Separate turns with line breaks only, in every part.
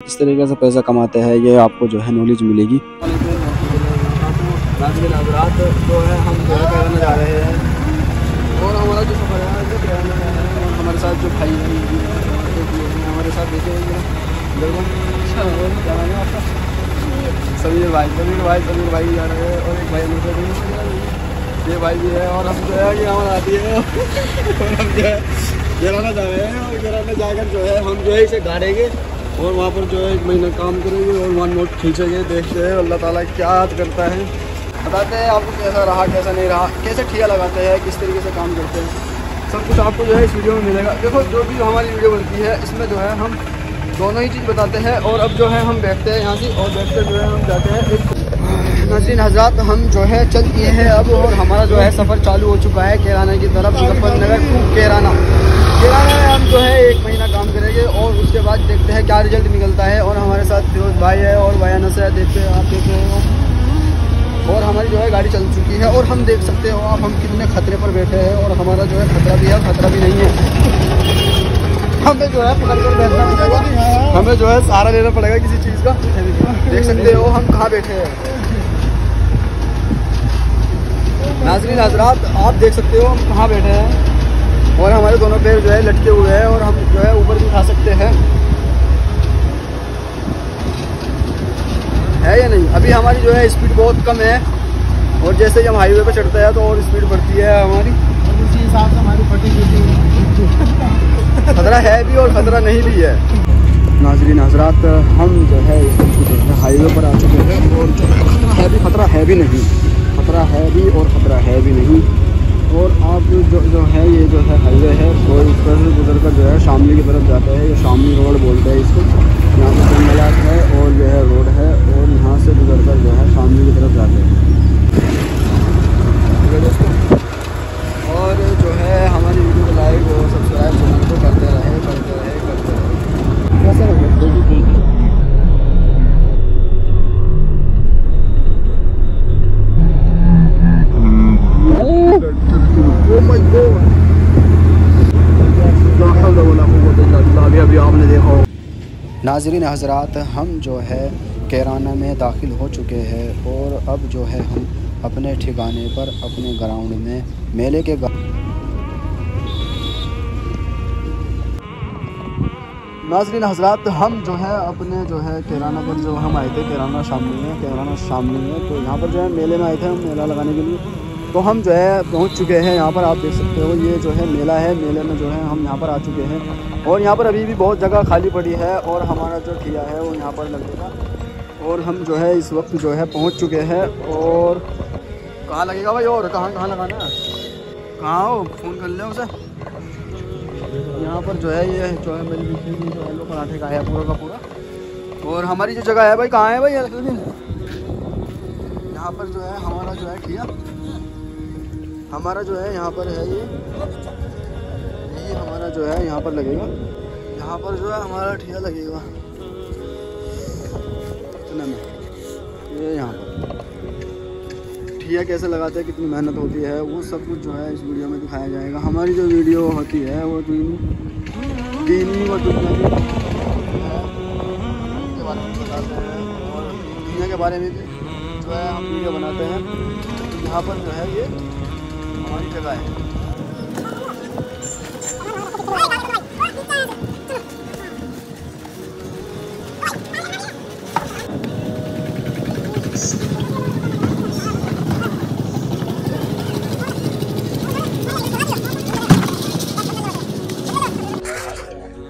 किस तरीके से पैसा कमाते हैं ये आपको जो है नॉलेज मिलेगी।
रात जो है हम जो है कराने जा रहे हैं और हमारा जो सफ़र है जो कराने जा रहे हैं और हमारे साथ जो भाई हमारे साथ देखे आपका समीर भाई जा रहे हैं और एक भाई ये भाई भी है और हम जो है ये हमारा आती है और हम जो है गिराना जा रहे हैं और गिराना जाकर जो है हम जो है इसे गाड़ेंगे और वहाँ पर जो है 1 महीना काम करेंगे और वहाँ नोट खींचेंगे। देखते हैं अल्लाह ताला क्या करता है, बताते हैं आपको कैसा रहा कैसा नहीं रहा, कैसे ठिया लगाते हैं, किस तरीके से काम करते हैं, सब कुछ आपको जो है इस वीडियो में मिलेगा। देखो जो भी हमारी वीडियो बनती है इसमें जो है हम दोनों ही चीज़ बताते हैं। और अब जो है हम बैठते हैं यहाँ से और बैठते जो है हम जाते हैं एक नाज़रीन हज़रात हम जो है चल दिए हैं अब और हमारा जो है सफ़र चालू हो चुका है कैराना की तरफ। मुजफ्फरनगर टू कैराना में हम जो है 1 महीना काम करेंगे और उसके बाद देखते हैं क्या रिजल्ट निकलता है। और हमारे साथ फिरोज भाई है और बयानस है, देखते हैं आप देख रहे हो। और हमारी जो है गाड़ी चल चुकी है और हम देख सकते हो आप हम कितने खतरे पर बैठे हैं और हमारा जो है खतरा भी है खतरा भी नहीं है। हमें जो है पकड़ कर बैठना पड़ेगा, हमें जो है सहारा लेना पड़ेगा किसी चीज़ का। देख सकते हो हम कहाँ बैठे हैं। नाज़रीन हज़रात आप देख सकते हो हम कहाँ बैठे हैं और हमारे दोनों पैर जो है लटके हुए हैं और हम जो है ऊपर भी उठा सकते हैं, है या नहीं। अभी हमारी जो है स्पीड बहुत कम है और जैसे ही हम हाईवे पे चढ़ते हैं तो और स्पीड बढ़ती है हमारी, उसी हिसाब से हमारी फटेगी। खतरा है भी और खतरा नहीं भी है। नाज़रीन हज़रात हम जो है हाईवे पर आ चुके हैं और खतरा है भी नहीं, खतरा है भी और ख़तरा है भी नहीं। और आप जो है ये जो है हाईवे है और इस पर से गुजर कर जो है शामली की तरफ जाता है, ये शामली रोड बोलते हैं इसको। यहाँ पर जंगलात है और जो है रोड है और यहाँ से गुजर कर जो है शामली की तरफ जाते हैं और जो है हमारी वीडियो को लाइक और सब्सक्राइब चैनल को करते रहे। कैसा लगे अभी आपने देखा। नाज़रीन हज़रात हम जो है कैराना में दाखिल हो चुके हैं और अब जो है हम अपने ठिकाने पर अपने ग्राउंड में मेले के नाज़रीन हज़रात हम जो है अपने जो है कैराना पर जो हम आए थे कैराना शामली में तो यहाँ पर जो है मेले में आए थे हम मेला लगाने के लिए। तो हम जो है पहुंच चुके हैं यहाँ पर, आप देख सकते हो ये जो है मेला है, मेले में जो है हम यहाँ पर आ चुके हैं और यहाँ पर अभी भी बहुत जगह खाली पड़ी है और हमारा जो ठिया है वो यहाँ पर लगेगा। और हम जो है इस वक्त जो है पहुँच चुके हैं और कहाँ लगेगा भाई और कहाँ लगाना है, कहाँ हो फ़ोन कर ले उसे। यहाँ पर जो है ये जो है मेरी जो है पराठे का है पूरा का पूरा। और हमारी जो जगह है भाई कहाँ है भाई, यहाँ पर जो है हमारा जो है ठिया हमारा जो है यहाँ पर है ये हमारा जो है यहाँ पर लगेगा, यहाँ पर जो है हमारा ठिया लगेगा इतने में। ये यहाँ पर ठिया कैसे लगाते हैं, कितनी मेहनत होती है, वो सब कुछ जो है इस वीडियो में दिखाया जाएगा। हमारी जो वीडियो होती है वो दीनी व दुनिया के बारे में बताते हैं और दुनिया के बारे में भी जो है हम वीडियो बनाते हैं। यहाँ पर जो है ये हमारी जगह है।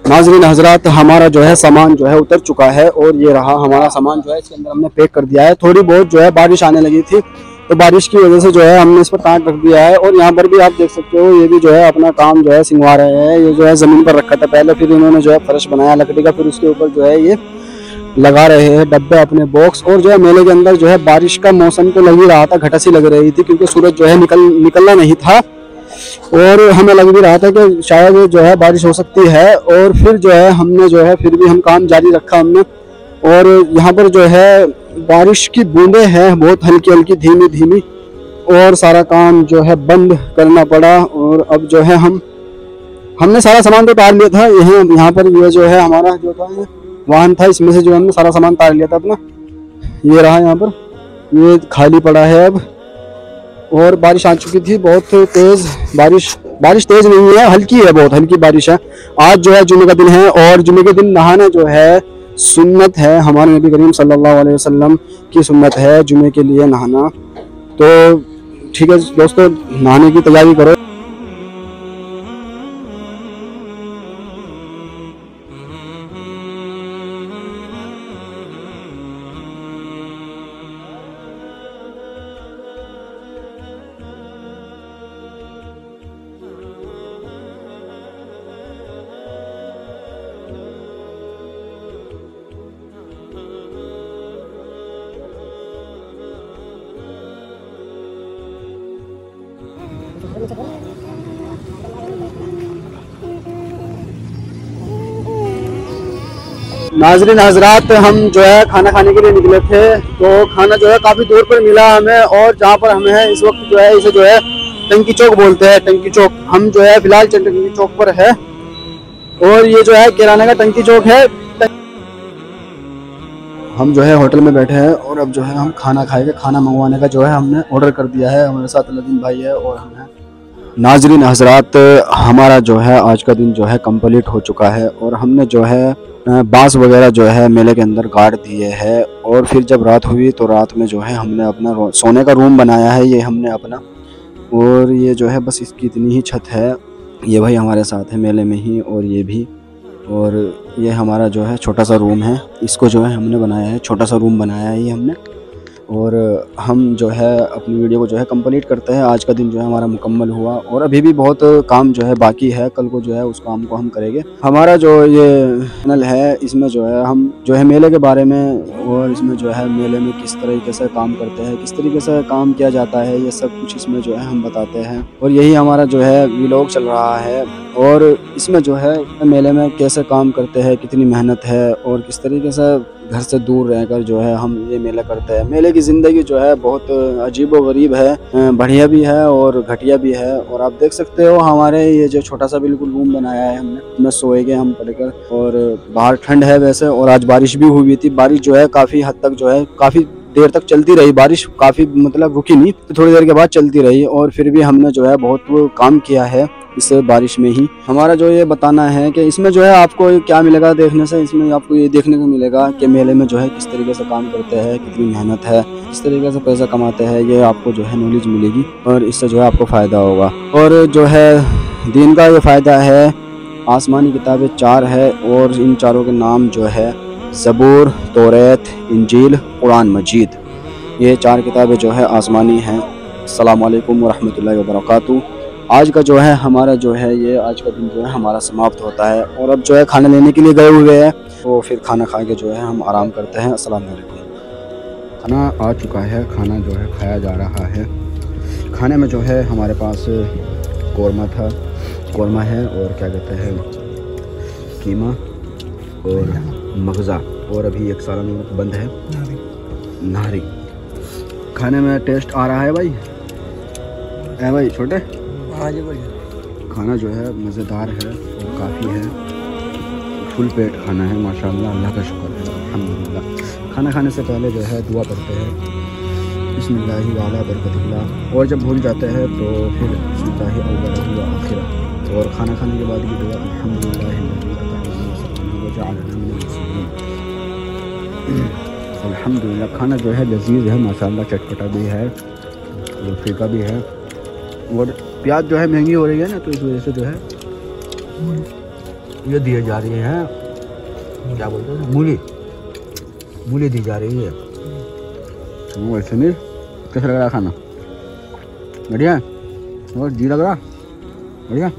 नाज़रीन हज़रात हमारा जो है सामान जो है उतर चुका है और ये रहा हमारा सामान जो है इसके अंदर हमने पैक कर दिया है। थोड़ी बहुत जो है बारिश आने लगी थी तो बारिश की वजह से जो है हमने इस पर टाँट रख दिया है। और यहाँ पर भी आप देख सकते हो ये भी जो है अपना काम जो है सिंगवा रहे हैं। ये जो है ज़मीन पर रखा था पहले, फिर इन्होंने जो है फर्श बनाया लकड़ी का, फिर उसके ऊपर जो है ये लगा रहे हैं डब्बे अपने बॉक्स। और जो है मेले के अंदर जो है बारिश का मौसम तो लग ही रहा था, घटा सी लग रही थी क्योंकि सूरज जो है निकलना नहीं था और हमें लग भी रहा था कि शायद जो है बारिश हो सकती है। और फिर जो है हमने जो है फिर भी हम काम जारी रखा हमने। और यहाँ पर जो है बारिश की बूंदें हैं बहुत हल्की हल्की धीमी धीमी और सारा काम जो है बंद करना पड़ा। और अब जो है हमने सारा सामान तो उतार लिया था। यहाँ पर ये जो है हमारा जो था
वाहन था, इसमें से जो हमने सारा सामान उतार लिया था अपना। ये रहा यहाँ पर, ये खाली पड़ा है अब। और बारिश आ चुकी थी, बहुत तेज बारिश तेज नहीं है, हल्की है, बहुत हल्की बारिश है। आज जो है जुमे का दिन है और जुमे के दिन नहाना जो है सुन्नत है, हमारे नबी करीम सल्लल्लाहु अलैहि वसल्लम की सुन्नत है जुमे के लिए नहाना। तो ठीक है दोस्तों, नहाने की तैयारी करो। नाज़रीन हजरात, हम जो है खाना खाने के लिए निकले थे, तो खाना जो है काफ़ी दूर पर मिला हमें। और जहाँ पर हमें है इस वक्त जो है, इसे जो है टंकी चौक बोलते हैं, टंकी चौक। हम जो है फिलहाल टंकी चौक पर है और ये जो है किराना का टंकी चौक है। हम जो है होटल में बैठे हैं और अब जो है हम खाना खाएंगे। खाना मंगवाने का जो है हमने ऑर्डर कर दिया है। हमारे साथ नदीम भाई है और हम हैं। नाज़रीन हजरात, हमारा जो है आज का दिन जो है कंप्लीट हो चुका है और हमने जो है बांस वगैरह जो है मेले के अंदर गाड़ दिए हैं। और फिर जब रात हुई तो रात में जो है हमने अपना सोने का रूम बनाया है, ये हमने अपना। और ये जो है बस इसकी इतनी ही छत है। ये भाई हमारे साथ है मेले में ही, और ये भी। और ये हमारा जो है छोटा सा रूम है, इसको जो है हमने बनाया है, छोटा सा रूम बनाया है ये हमने। और हम जो है अपनी वीडियो को जो है कंप्लीट करते हैं। आज का दिन जो है हमारा मुकम्मल हुआ और अभी भी बहुत काम जो है बाकी है। कल को जो है उस काम को हम करेंगे। हमारा जो ये चैनल है, इसमें जो है हम जो है मेले के बारे में, और इसमें जो है मेले में किस तरीके से काम करते हैं, किस तरीके से काम किया जाता है, ये सब कुछ इसमें जो है हम बताते हैं। और यही हमारा जो है व्लॉग चल रहा है। और इसमें जो है मेले में कैसे काम करते हैं, कितनी मेहनत है, और किस तरीके से घर से दूर रहकर जो है हम ये मेला करते हैं। मेले की ज़िंदगी जो है बहुत अजीब व गरीब है, बढ़िया भी है और घटिया भी है। और आप देख सकते हो हमारे ये जो छोटा सा बिल्कुल रूम बनाया है हमने, इसमें सोएंगे हम पड़कर। और बाहर ठंड है वैसे, और आज बारिश भी हुई थी। बारिश जो है काफ़ी हद तक जो है काफ़ी देर तक चलती रही बारिश, काफ़ी मतलब रुकी नहीं, तो थोड़ी देर के बाद चलती रही। और फिर भी हमने जो है बहुत काम किया है इस बारिश में ही। हमारा जो ये बताना है कि इसमें जो है आपको क्या मिलेगा देखने से, इसमें आपको ये देखने को मिलेगा कि मेले में जो है किस तरीके से काम करते हैं, कितनी मेहनत है, किस तरीके से पैसा कमाते हैं, ये आपको जो है नॉलेज मिलेगी और इससे जो है आपको फ़ायदा होगा। और जो है दीन का ये फ़ायदा है, आसमानी किताबें 4 है और इन चारों के नाम जो है ज़बूर, तौरात, इंजील, कुरान मजीद। ये 4 किताबें जो है आसमानी हैं। अस्सलामु अलैकुम वरहमतुल्लाहि वबरकातुहू। आज का जो है हमारा जो है ये आज का दिन जो है हमारा समाप्त होता है। और अब जो है खाना लेने के लिए गए हुए हैं, तो फिर खाना खा के जो है हम आराम करते हैं। अस्सलाम वालेकुम। खाना आ चुका है, खाना जो है खाया जा रहा है। खाने में जो है हमारे पास कौरमा है और क्या कहते हैं कीमा और मगज़ा, और अभी एक सालन बंद है नारी। खाने में टेस्ट आ रहा है भाई, है भाई छोटे? हाँ जी बढ़िया। खाना जो है मज़ेदार है और काफ़ी है, फुल पेट खाना है माशाल्लाह, अल्लाह का शुक्र है, अल्हम्दुलिल्लाह। खाना खाने से पहले जो है दुआ करते हैं, बिस्मिल्लाहि वाला बरकतिल्लाह। और जब भूल जाते हैं तो फिर बिस्मिल्लाहि अव्वलहु व आखिरहु। और खाना खाने के बाद की दुआ अल्हम्दुलिल्लाह अल्हम्दुलिल्लाह। खाना जो है लजीज है माशाल्लाह, चटपटा भी है और फीका भी है। और प्याज जो है महंगी हो रही है ना, तो इस वजह से जो है ये दिए जा रही है, क्या बोलते हैं, मूली दी जा रही है। वैसे नहीं, कैसा लग रहा खाना? बढ़िया और जी लग रहा बढ़िया।